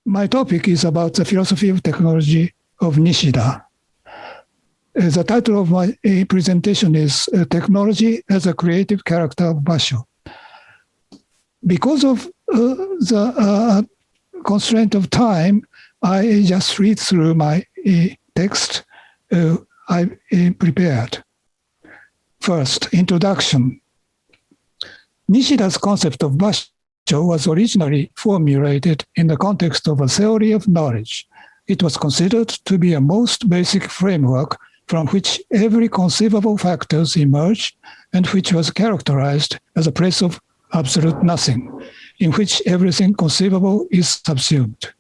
My topic is about the philosophy of technology of Nishida. The title of my presentation is Technology as a Creative Character of Basho. Because of the constraint of time, I just read through my text I prepared. First, introduction. Nishida's concept of Basho was originally formulated in the context of a theory of knowledge. It was considered to be a most basic framework from which every conceivable factors emerge and which was characterized as a place of absolute nothing, in which everything conceivable is subsumed.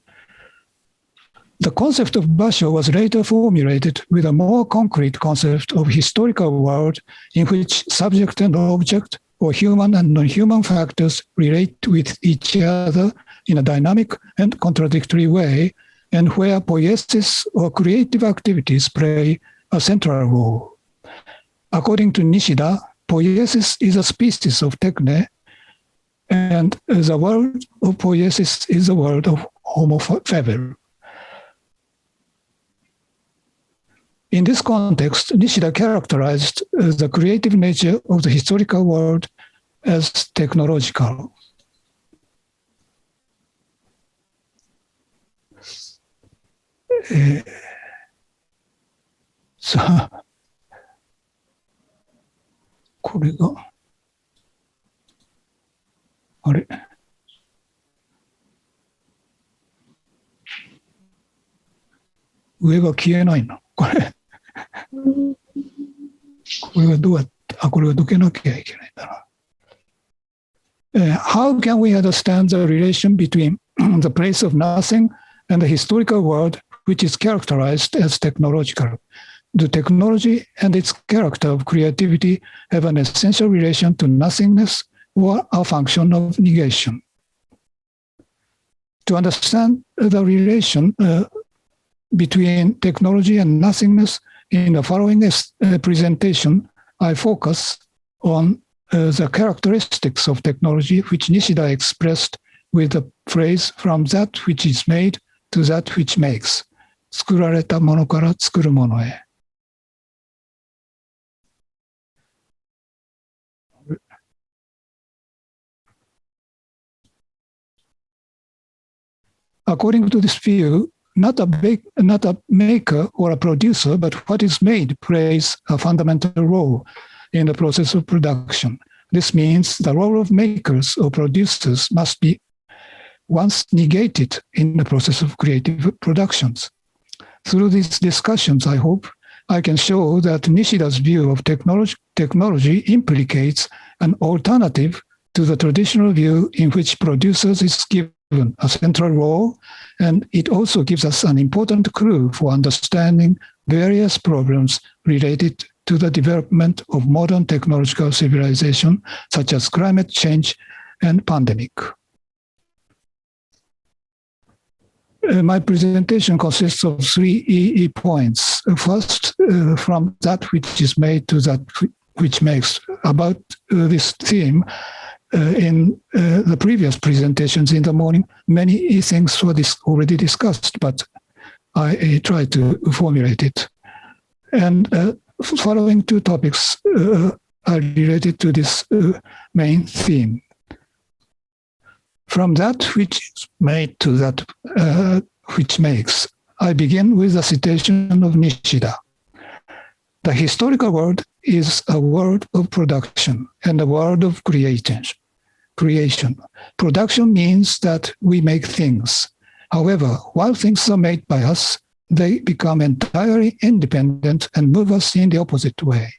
The concept of Basho was later formulated with a more concrete concept of historical world in which subject and object, or human and non-human factors, relate with each other in a dynamic and contradictory way, and where poiesis or creative activities play a central role. According to Nishida, poiesis is a species of techne, and the world of poiesis is the world of homo faber. In this context, Nishida characterized the creative nature of the historical world as technological.これがあれ上が消えないなこれこれがどうやってこれがどけなきゃいけないんだな。How can we understand the relation between the place of nothing and the historical world which is characterized as technological? The technology and its character of creativity have an essential relation to nothingness or a function of negation. To understand the relation between technology and nothingness, in the following presentation, I focus on the characteristics of technology which Nishida expressed with the phrase from that which is made to that which makes. 作られたものから作るものへ。According to this view, not a maker or a producer, but what is made plays a fundamental role in the process of production. This means the role of makers or producers must be once negated in the process of creative productions. Through these discussions, I hope I can show that Nishida's view of technology implicates an alternative to the traditional view in which producers is given a central role, and it also gives us an important clue for understanding various problems related to the development of modern technological civilization, such as climate change and pandemic. My presentation consists of three points. First, from that which is made to that which makes. About this theme, in the previous presentations in the morning, many things were already discussed, but I tried to formulate it. And following two topics are related to this main theme. From that which is made to that which makes, I begin with a citation of Nishida. The historical world is a world of production and a world of creation. Production means that we make things. However, while things are made by us, they become entirely independent and move us in the opposite way.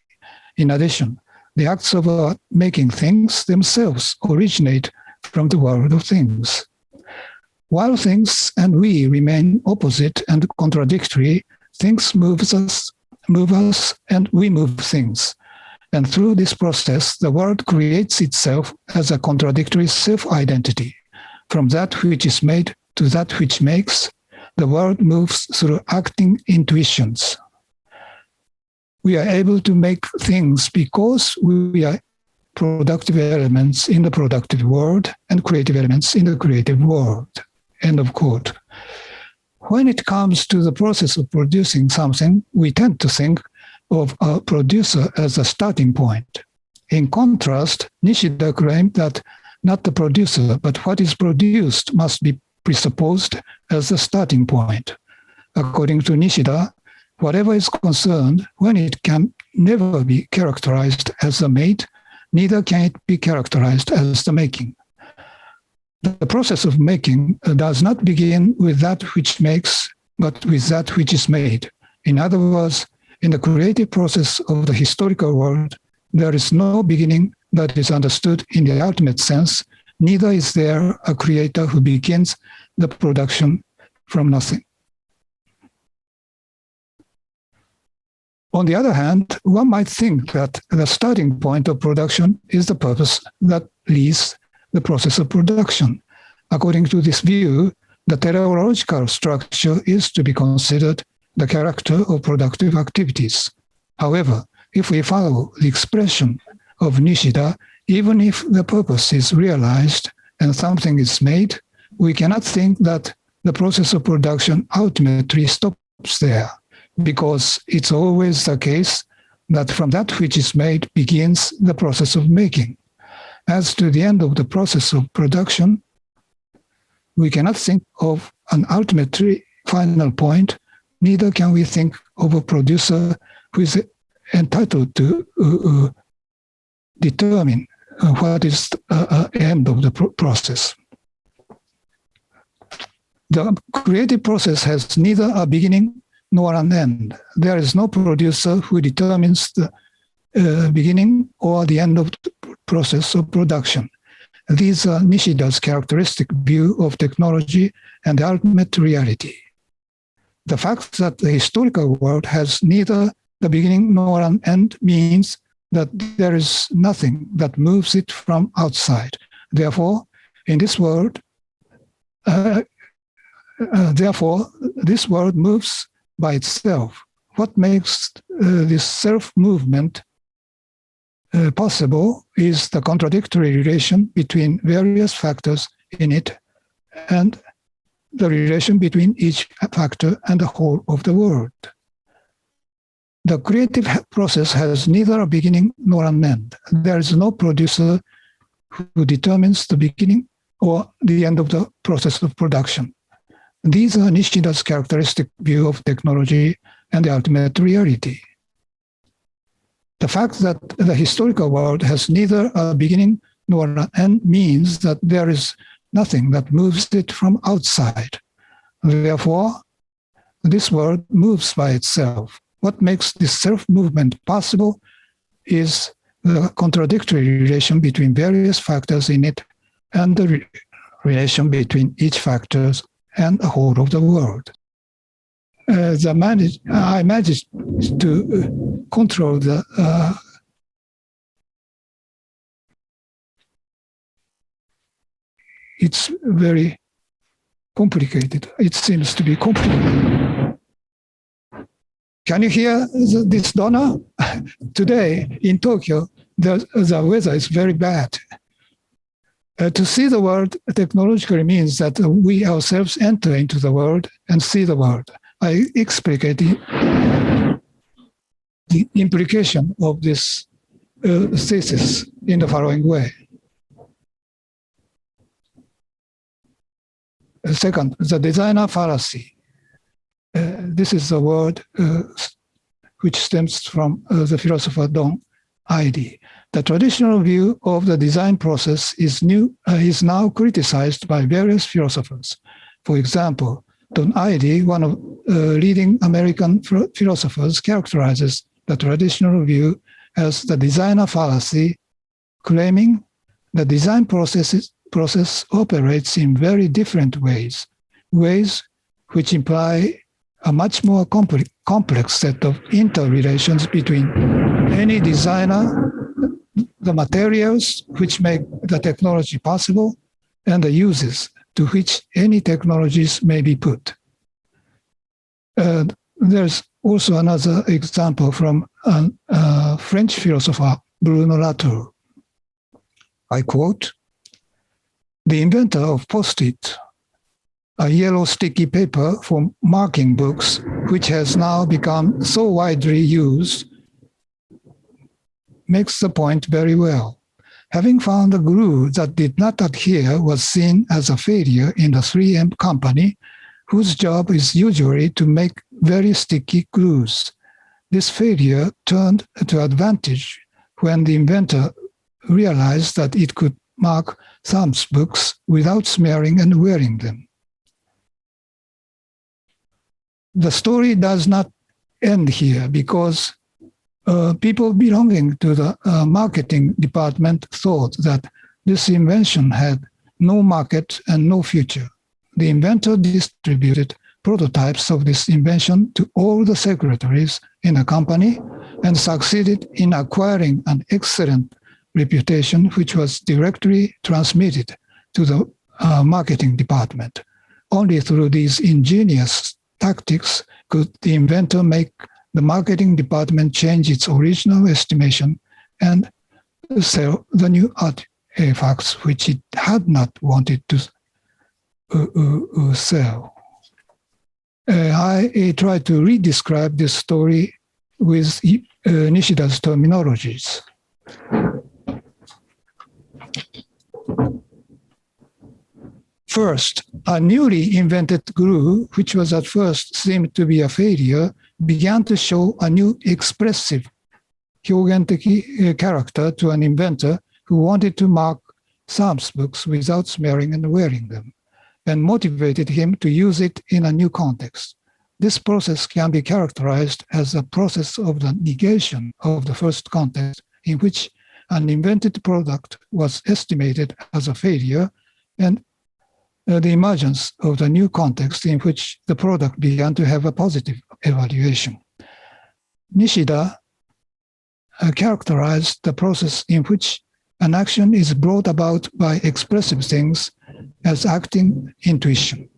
In addition, the acts of making things themselves originate from the world of things. While things and we remain opposite and contradictory, things move us and we move things. And through this process, the world creates itself as a contradictory self-identity. From that which is made to that which makes, the world moves through acting intuitions. We are able to make things because we are productive elements in the productive world and creative elements in the creative world. End of quote. When it comes to the process of producing something, we tend to think of a producer as a starting point. In contrast, Nishida claimed that not the producer, but what is produced must be presupposed as the starting point. According to Nishida, whatever is concerned, when it can never be characterized as the made, neither can it be characterized as the making. The process of making does not begin with that which makes, but with that which is made. In other words, in the creative process of the historical world, there is no beginning that is understood in the ultimate sense, neither is there a creator who begins the production from nothing. On the other hand, one might think that the starting point of production is the purpose that leads the process of production. According to this view, the teleological structure is to be considered the character of productive activities. However, if we follow the expression of Nishida, even if the purpose is realized and something is made, we cannot think that the process of production ultimately stops there, because it's always the case that from that which is made begins the process of making. As to the end of the process of production, we cannot think of an ultimately final point, neither can we think of a producer who is entitled to determine what is the end of the process. The creative process has neither a beginning nor an end. There is no producer who determines the beginning or the end of the process of production. These are Nishida's characteristic view of technology and the ultimate reality. The fact that the historical world has neither the beginning nor an end means that there is nothing that moves it from outside. Therefore, in this world, this world moves by itself. What makes this self-movement possible is the contradictory relation between various factors in it and the relation between each factor and the whole of the world. The creative process has neither a beginning nor an end. There is no producer who determines the beginning or the end of the process of production. These are Nishida's characteristic view of technology and the ultimate reality. The fact that the historical world has neither a beginning nor an end means that there is nothing that moves it from outside. Therefore, this world moves by itself. What makes this self-movement possible is the contradictory relation between various factors in it and the relation between each factor and the whole of the world. I managed to control the it's very complicated. It seems to be complicated. Can you hear this donor? Today in Tokyo, the weather is very bad. To see the world technologically means that we ourselves enter into the world and see the world. I explicate the implication of this thesis in the following way. Second, the designer fallacy. This is a word which stems from the philosopher Don Heidi. The traditional view of the design process is now criticized by various philosophers. For example, Don Heidi, one of leading American philosophers, characterizes the traditional view as the designer fallacy, claiming the design process operates in very different ways which imply a much more complex set of interrelations between any designer, the materials which make the technology possible, and the uses to which any technologies may be put. There's also another example from French philosopher Bruno Latour. I quote, "The inventor of post-it a yellow sticky paper for marking books, which has now become so widely used, makes the point very well. Having found a glue that did not adhere was seen as a failure in the 3M company, whose job is usually to make very sticky glues. This failure turned to advantage when the inventor realized that it could mark thumbs books without smearing and wearing them. The story does not end here because people belonging to the marketing department thought that this invention had no market and no future. The inventor distributed prototypes of this invention to all the secretaries in a company and succeeded in acquiring an excellent reputation, which was directly transmitted to the marketing department. Only through these ingenious tactics could the inventor make the marketing department change its original estimation and sell the new artifacts which it had not wanted to sell. I try to re-describe this story with Nishida's terminologies. First, a newly invented glue, which was at first seemed to be a failure, began to show a new expressive 表現的 character to an inventor who wanted to mark thumbs books without smearing and wearing them, and motivated him to use it in a new context. This process can be characterized as a process of the negation of the first context in which an invented product was estimated as a failure, and the emergence of the new context in which the product began to have a positive evaluation. Nishida characterized the process in which an action is brought about by expressive things as acting intuition.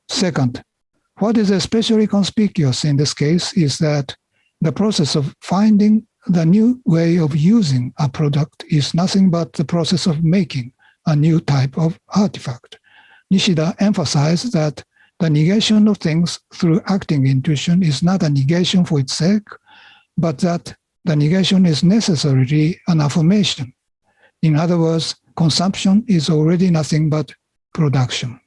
Second, what is especially conspicuous in this case is that the process of finding the new way of using a product is nothing but the process of making a new type of artifact. Nishida emphasized that the negation of things through acting intuition is not a negation for its sake, but that the negation is necessarily an affirmation. In other words, consumption is already nothing but production.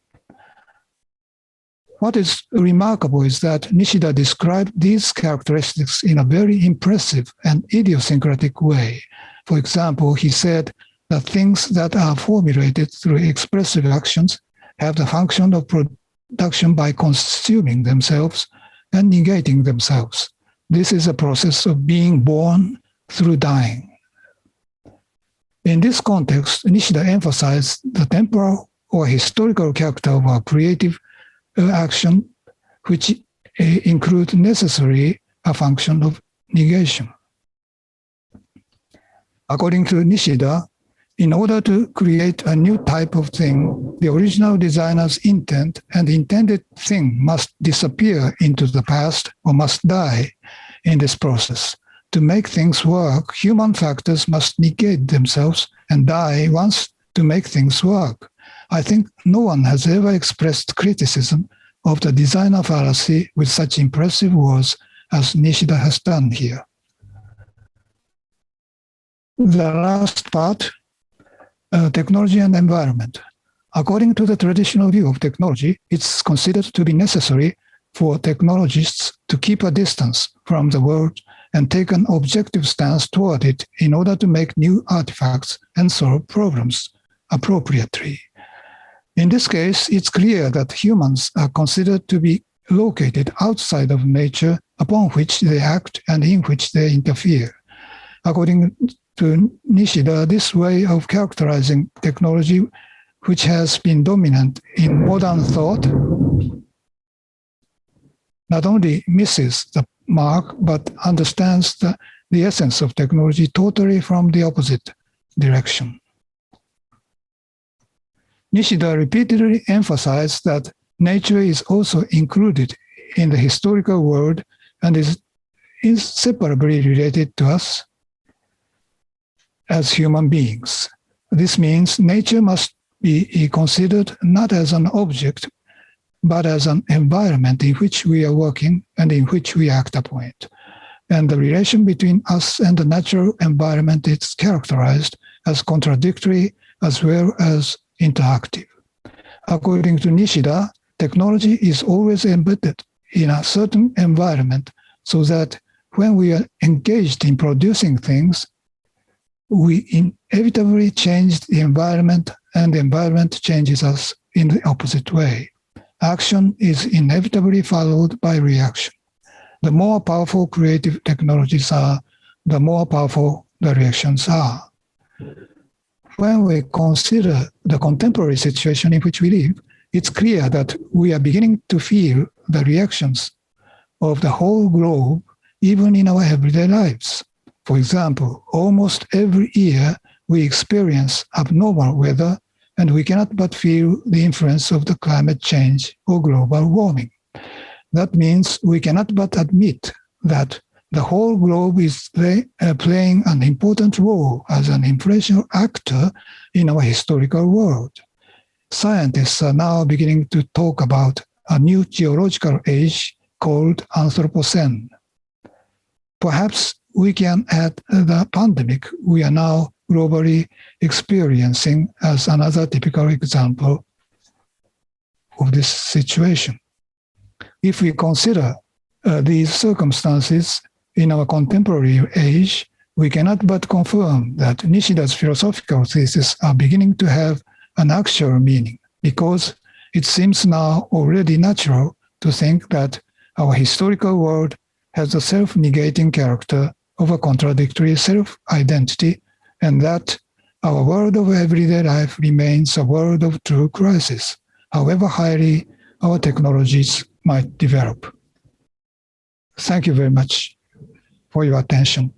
What is remarkable is that Nishida described these characteristics in a very impressive and idiosyncratic way. For example, he said that things that are formulated through expressive actions have the function of production by consuming themselves and negating themselves. This is a process of being born through dying. In this context, Nishida emphasized the temporal or historical character of our creative action, which include necessarily a function of negation. According to Nishida, in order to create a new type of thing, the original designer's intent and the intended thing must disappear into the past or must die in this process. To make things work, human factors must negate themselves and die once to make things work. I think no one has ever expressed criticism of the designer fallacy with such impressive words as Nishida has done here. The last part, technology and environment. According to the traditional view of technology, it's considered to be necessary for technologists to keep a distance from the world and take an objective stance toward it in order to make new artifacts and solve problems appropriately. In this case, it's clear that humans are considered to be located outside of nature upon which they act and in which they interfere. According to Nishida, this way of characterizing technology, which has been dominant in modern thought, not only misses the mark, but understands the essence of technology totally from the opposite direction. Nishida repeatedly emphasized that nature is also included in the historical world and is inseparably related to us as human beings. This means nature must be considered not as an object, but as an environment in which we are working and in which we act upon it. And the relation between us and the natural environment is characterized as contradictory as well as interactive. According to Nishida, technology is always embedded in a certain environment so that when we are engaged in producing things, we inevitably change the environment and the environment changes us in the opposite way. Action is inevitably followed by reaction. The more powerful creative technologies are, the more powerful the reactions are. When we consider the contemporary situation in which we live, it's clear that we are beginning to feel the reactions of the whole globe, even in our everyday lives. For example, almost every year we experience abnormal weather, and we cannot but feel the influence of the climate change or global warming. That means we cannot but admit that the whole globe is playing an important role as an influential actor in our historical world. Scientists are now beginning to talk about a new geological age called Anthropocene. Perhaps we can add the pandemic we are now globally experiencing as another typical example of this situation. If we consider these circumstances in our contemporary age, we cannot but confirm that Nishida's philosophical theses are beginning to have an actual meaning, because it seems now already natural to think that our historical world has a self-negating character of a contradictory self-identity, and that our world of everyday life remains a world of true crisis, however highly our technologies might develop. Thank you very much for your attention.